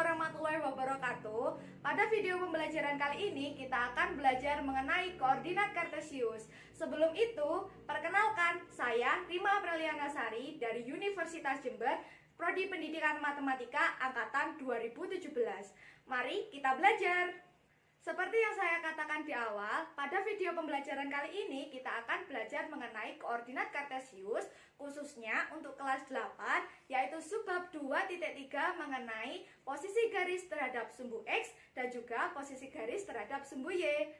warahmatullahi wabarakatuh. Pada video pembelajaran kali ini kita akan belajar mengenai koordinat kartesius. Sebelum itu, perkenalkan saya Rima Aprilianasari dari Universitas Jember, Prodi Pendidikan Matematika Angkatan 2017. Mari kita belajar. Seperti yang saya katakan di awal, pada video pembelajaran kali ini kita akan belajar mengenai koordinat kartesius, khususnya untuk kelas 8, yaitu subbab 2.3 mengenai posisi garis terhadap sumbu X dan juga posisi garis terhadap sumbu Y.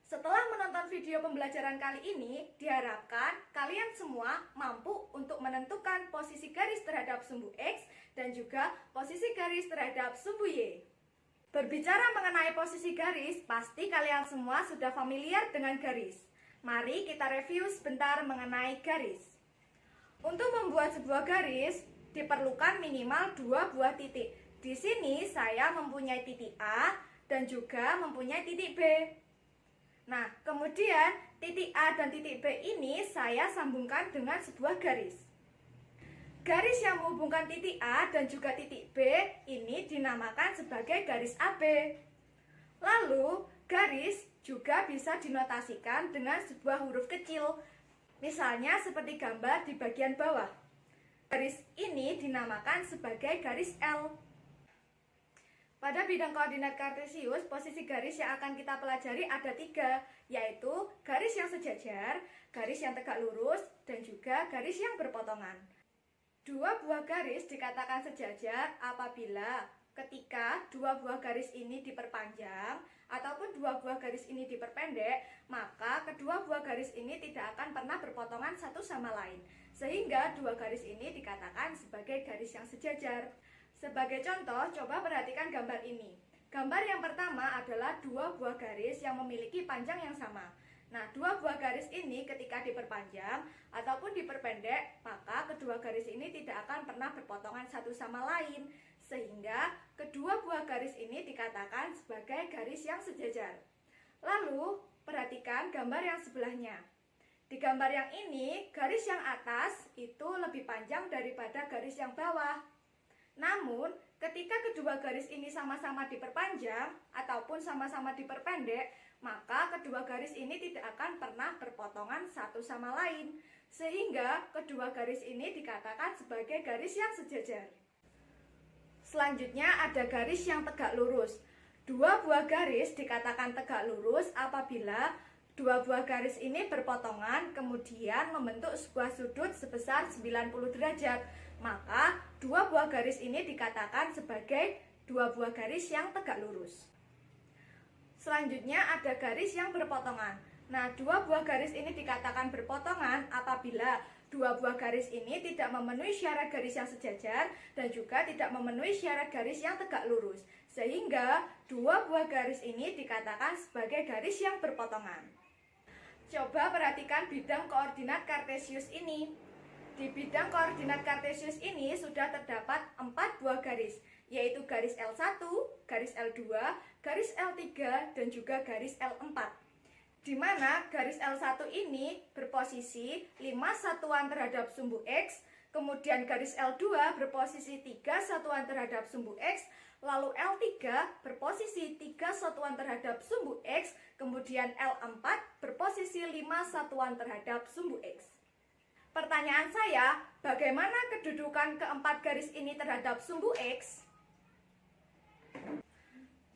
Setelah menonton video pembelajaran kali ini, diharapkan kalian semua mampu untuk menentukan posisi garis terhadap sumbu X dan juga posisi garis terhadap sumbu Y. Berbicara mengenai posisi garis, pasti kalian semua sudah familiar dengan garis. Mari kita review sebentar mengenai garis. Untuk membuat sebuah garis, diperlukan minimal 2 buah titik. Di sini saya mempunyai titik A dan juga mempunyai titik B. Nah, kemudian titik A dan titik B ini saya sambungkan dengan sebuah garis. Garis yang menghubungkan titik A dan juga titik B ini dinamakan sebagai garis AB. Lalu, garis juga bisa dinotasikan dengan sebuah huruf kecil. Misalnya seperti gambar di bagian bawah. Garis ini dinamakan sebagai garis L. Pada bidang koordinat kartesius, posisi garis yang akan kita pelajari ada 3, yaitu garis yang sejajar, garis yang tegak lurus, dan juga garis yang berpotongan. 2 buah garis dikatakan sejajar apabila ketika 2 buah garis ini diperpanjang ataupun 2 buah garis ini diperpendek, maka kedua buah garis ini tidak akan pernah berpotongan satu sama lain. Sehingga 2 garis ini dikatakan sebagai garis yang sejajar. Sebagai contoh, coba perhatikan gambar ini. Gambar yang pertama adalah 2 buah garis yang memiliki panjang yang sama. Nah, 2 buah garis ini ketika diperpanjang ataupun diperpendek, maka kedua garis ini tidak akan pernah berpotongan satu sama lain. Sehingga kedua buah garis ini dikatakan sebagai garis yang sejajar. Lalu, perhatikan gambar yang sebelahnya. Di gambar yang ini, garis yang atas itu lebih panjang daripada garis yang bawah. Namun, ketika kedua garis ini sama-sama diperpanjang ataupun sama-sama diperpendek, maka kedua garis ini tidak akan pernah berpotongan satu sama lain. Sehingga kedua garis ini dikatakan sebagai garis yang sejajar. Selanjutnya ada garis yang tegak lurus. 2 buah garis dikatakan tegak lurus apabila 2 buah garis ini berpotongan kemudian membentuk sebuah sudut sebesar 90 derajat. Maka 2 buah garis ini dikatakan sebagai 2 buah garis yang tegak lurus. Selanjutnya ada garis yang berpotongan. Nah, 2 buah garis ini dikatakan berpotongan apabila 2 buah garis ini tidak memenuhi syarat garis yang sejajar dan juga tidak memenuhi syarat garis yang tegak lurus. Sehingga 2 buah garis ini dikatakan sebagai garis yang berpotongan. Coba perhatikan bidang koordinat kartesius ini. Di bidang koordinat kartesius ini sudah terdapat 4 buah garis, yaitu garis L1, garis L2, garis L3, dan juga garis L4. Di mana garis L1 ini berposisi 5 satuan terhadap sumbu X, kemudian garis L2 berposisi 3 satuan terhadap sumbu X, lalu L3 berposisi 3 satuan terhadap sumbu X, kemudian L4 berposisi 5 satuan terhadap sumbu X. Pertanyaan saya, bagaimana kedudukan keempat garis ini terhadap sumbu X?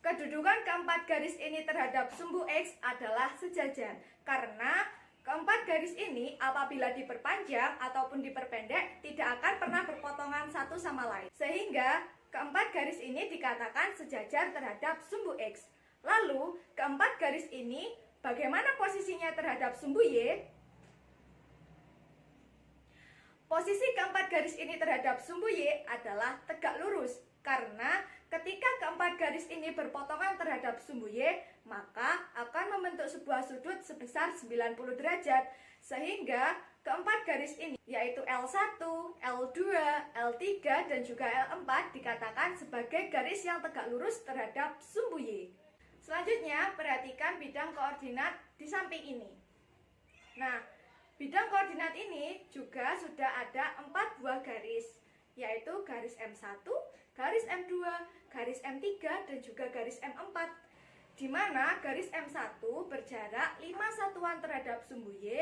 Kedudukan keempat garis ini terhadap sumbu X adalah sejajar, karena keempat garis ini apabila diperpanjang ataupun diperpendek tidak akan pernah berpotongan satu sama lain. Sehingga keempat garis ini dikatakan sejajar terhadap sumbu X. Lalu, keempat garis ini bagaimana posisinya terhadap sumbu Y? Posisi keempat garis ini terhadap sumbu Y adalah tegak lurus, karena ketika keempat garis ini berpotongan terhadap sumbu Y, maka akan membentuk sebuah sudut sebesar 90 derajat. Sehingga keempat garis ini, yaitu L1, L2, L3, dan juga L4 dikatakan sebagai garis yang tegak lurus terhadap sumbu Y. Selanjutnya, perhatikan bidang koordinat di samping ini. Nah, bidang koordinat ini juga sudah ada 4 buah garis, yaitu garis M1, garis M2, garis M3, dan juga garis M4, di mana garis M1 berjarak 5 satuan terhadap sumbu Y,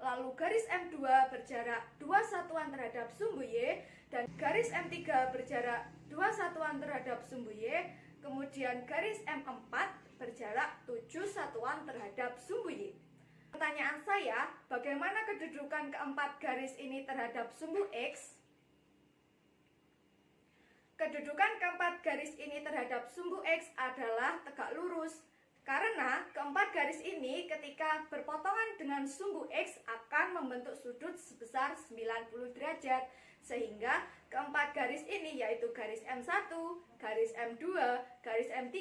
lalu garis M2 berjarak 2 satuan terhadap sumbu Y, dan garis M3 berjarak 2 satuan terhadap sumbu Y, kemudian garis M4 berjarak 7 satuan terhadap sumbu Y. Pertanyaan saya, bagaimana kedudukan keempat garis ini terhadap sumbu X? Kedudukan keempat garis ini terhadap sumbu X adalah tegak lurus. Karena keempat garis ini ketika berpotongan dengan sumbu X akan membentuk sudut sebesar 90 derajat. Sehingga keempat garis ini yaitu garis M1, garis M2, garis M3,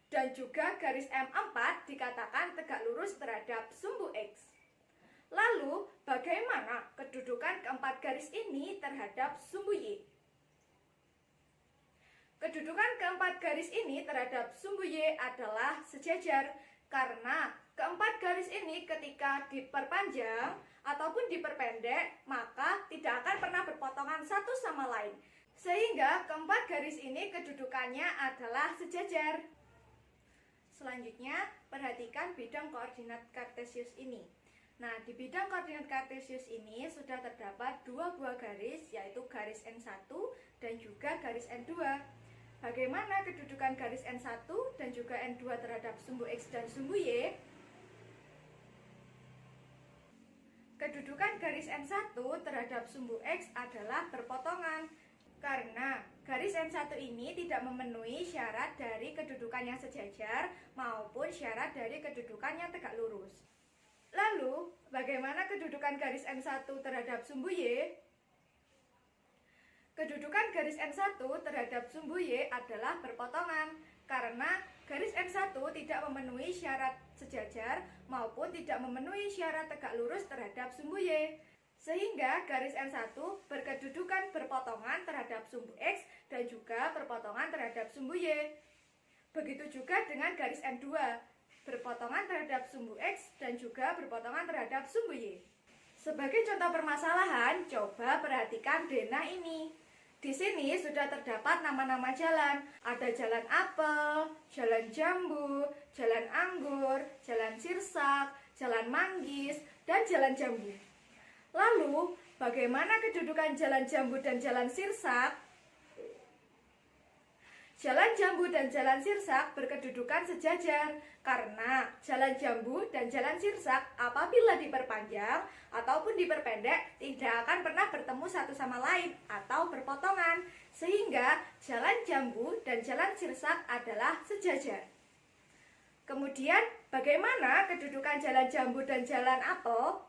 dan juga garis M4 dikatakan tegak lurus terhadap sumbu X. Lalu, bagaimana kedudukan keempat garis ini terhadap sumbu Y? Kedudukan keempat garis ini terhadap sumbu Y adalah sejajar karena keempat garis ini ketika diperpanjang ataupun diperpendek maka tidak akan pernah berpotongan satu sama lain. Sehingga keempat garis ini kedudukannya adalah sejajar. Selanjutnya, perhatikan bidang koordinat kartesius ini. Nah, di bidang koordinat kartesius ini sudah terdapat dua buah garis, yaitu garis N1 dan juga garis N2. Bagaimana kedudukan garis N1 dan juga N2 terhadap sumbu X dan sumbu Y? Kedudukan garis N1 terhadap sumbu X adalah berpotongan. Karena garis N1 ini tidak memenuhi syarat dari kedudukan yang sejajar maupun syarat dari kedudukan yang tegak lurus. Lalu, bagaimana kedudukan garis N1 terhadap sumbu Y? Kedudukan garis N1 terhadap sumbu Y adalah berpotongan karena garis N1 tidak memenuhi syarat sejajar maupun tidak memenuhi syarat tegak lurus terhadap sumbu Y. Sehingga garis N1 berkedudukan berpotongan terhadap sumbu X dan juga berpotongan terhadap sumbu Y. Begitu juga dengan garis N2, berpotongan terhadap sumbu X dan juga berpotongan terhadap sumbu Y. Sebagai contoh permasalahan, coba perhatikan denah ini. Di sini sudah terdapat nama-nama jalan. Ada jalan apel, jalan jambu, jalan anggur, jalan sirsak, jalan manggis, dan jalan jambu. Lalu, bagaimana kedudukan jalan jambu dan jalan sirsak? Jalan jambu dan jalan sirsak berkedudukan sejajar karena jalan jambu dan jalan sirsak apabila diperpanjang ataupun diperpendek tidak akan pernah bertemu satu sama lain atau berpotongan, sehingga jalan jambu dan jalan sirsak adalah sejajar. Kemudian, bagaimana kedudukan jalan jambu dan jalan apel?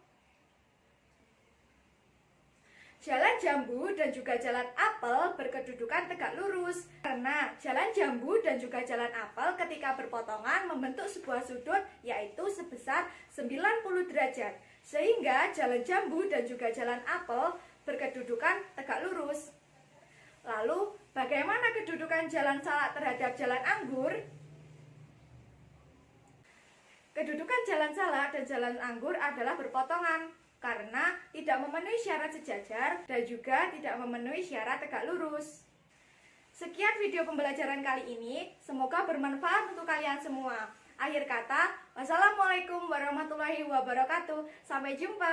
Jalan jambu dan juga jalan apel berkedudukan tegak lurus karena jalan jambu dan juga jalan apel ketika berpotongan membentuk sebuah sudut yaitu sebesar 90 derajat. Sehingga jalan jambu dan juga jalan apel berkedudukan tegak lurus. Lalu, bagaimana kedudukan jalan salak terhadap jalan anggur? Kedudukan jalan salak dan jalan anggur adalah berpotongan karena tidak memenuhi syarat sejajar dan juga tidak memenuhi syarat tegak lurus. Sekian video pembelajaran kali ini, semoga bermanfaat untuk kalian semua. Akhir kata, wassalamualaikum warahmatullahi wabarakatuh. Sampai jumpa.